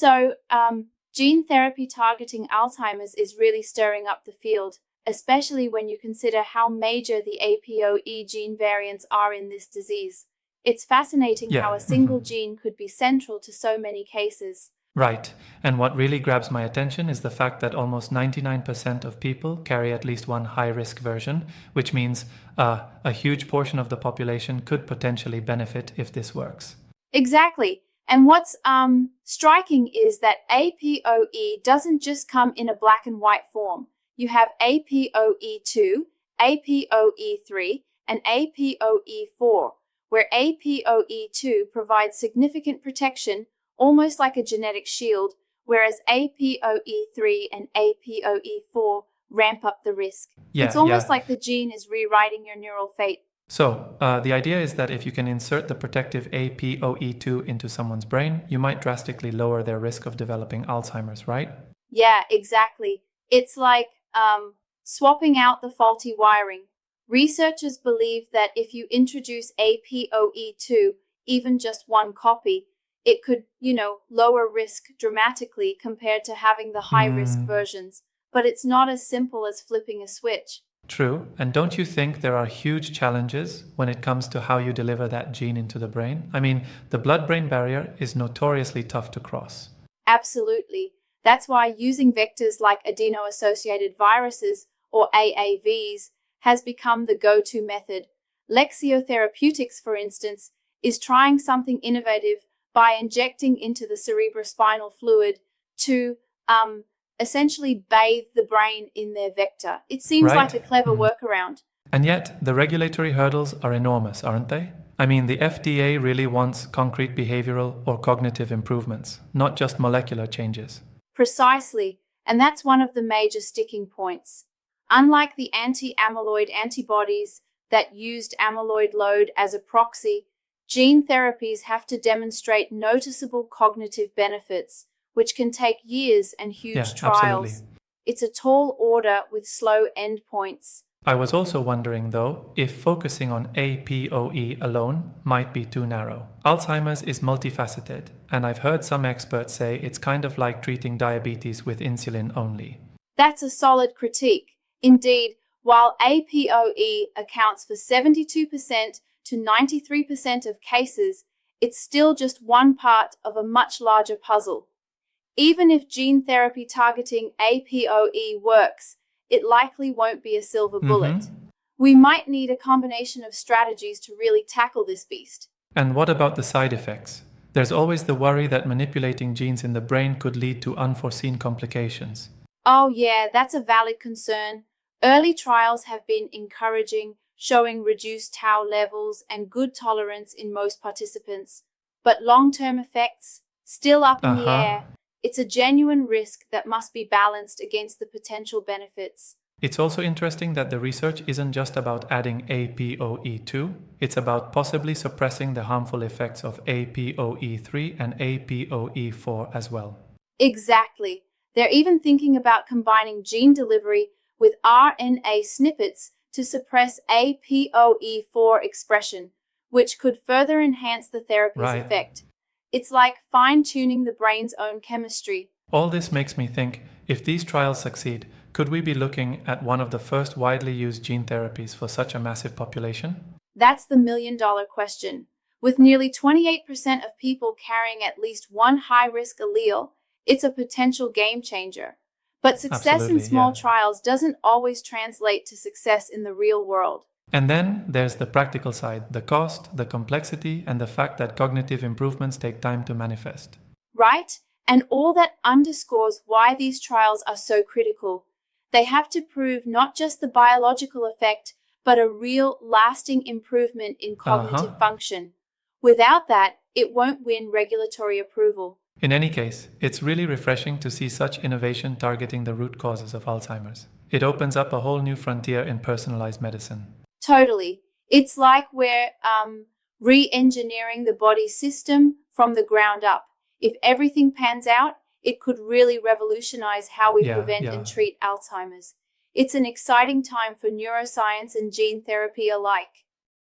So, gene therapy targeting Alzheimer's is really stirring up the field, especially when you consider how major the APOE gene variants are in this disease. It's fascinating how a single gene could be central to so many cases. Right. And what really grabs my attention is the fact that almost 99% of people carry at least one high-risk version, which means a huge portion of the population could potentially benefit if this works. Exactly. And what's striking is that APOE doesn't just come in a black and white form. You have APOE2, APOE3, and APOE4, where APOE2 provides significant protection, almost like a genetic shield, whereas APOE3 and APOE4 ramp up the risk. It's almost like the gene is rewriting your neural fate. So, the idea is that if you can insert the protective APOE2 into someone's brain, you might drastically lower their risk of developing Alzheimer's, right? Yeah, exactly. It's like swapping out the faulty wiring. Researchers believe that if you introduce APOE2, even just one copy, it could, lower risk dramatically compared to having the high-risk versions. But it's not as simple as flipping a switch. True. And don't you think there are huge challenges when it comes to how you deliver that gene into the brain? I mean, the blood-brain barrier is notoriously tough to cross. Absolutely. That's why using vectors like adeno-associated viruses, or AAVs, has become the go-to method. Lexeo Therapeutics, for instance, is trying something innovative by injecting into the cerebrospinal fluid to essentially bathe the brain in their vector. It seems like a clever workaround. And yet, the regulatory hurdles are enormous, aren't they? I mean, the FDA really wants concrete behavioral or cognitive improvements, not just molecular changes. Precisely, and that's one of the major sticking points. Unlike the anti-amyloid antibodies that used amyloid load as a proxy, gene therapies have to demonstrate noticeable cognitive benefits, which can take years and huge trials. Absolutely. It's a tall order with slow endpoints. I was also wondering, though, if focusing on APOE alone might be too narrow. Alzheimer's is multifaceted, and I've heard some experts say it's kind of like treating diabetes with insulin only. That's a solid critique. Indeed, while APOE accounts for 72% to 93% of cases, it's still just one part of a much larger puzzle. Even if gene therapy targeting APOE works, it likely won't be a silver bullet. We might need a combination of strategies to really tackle this beast. And what about the side effects? There's always the worry that manipulating genes in the brain could lead to unforeseen complications. Oh yeah, that's a valid concern. Early trials have been encouraging, showing reduced tau levels and good tolerance in most participants. But long-term effects, still up in the air. It's a genuine risk that must be balanced against the potential benefits. It's also interesting that the research isn't just about adding APOE2, it's about possibly suppressing the harmful effects of APOE3 and APOE4 as well. Exactly. They're even thinking about combining gene delivery with RNA snippets to suppress APOE4 expression, which could further enhance the therapy's effect. It's like fine-tuning the brain's own chemistry. All this makes me think, if these trials succeed, could we be looking at one of the first widely used gene therapies for such a massive population? That's the million-dollar question. With nearly 28% of people carrying at least one high-risk allele, it's a potential game changer. But success in small trials doesn't always translate to success in the real world. And then there's the practical side, the cost, the complexity, and the fact that cognitive improvements take time to manifest. Right? And all that underscores why these trials are so critical. They have to prove not just the biological effect, but a real, lasting improvement in cognitive function. Without that, it won't win regulatory approval. In any case, it's really refreshing to see such innovation targeting the root causes of Alzheimer's. It opens up a whole new frontier in personalized medicine. Totally. It's like we're re-engineering the body system from the ground up. If everything pans out, it could really revolutionize how we prevent and treat Alzheimer's. It's an exciting time for neuroscience and gene therapy alike.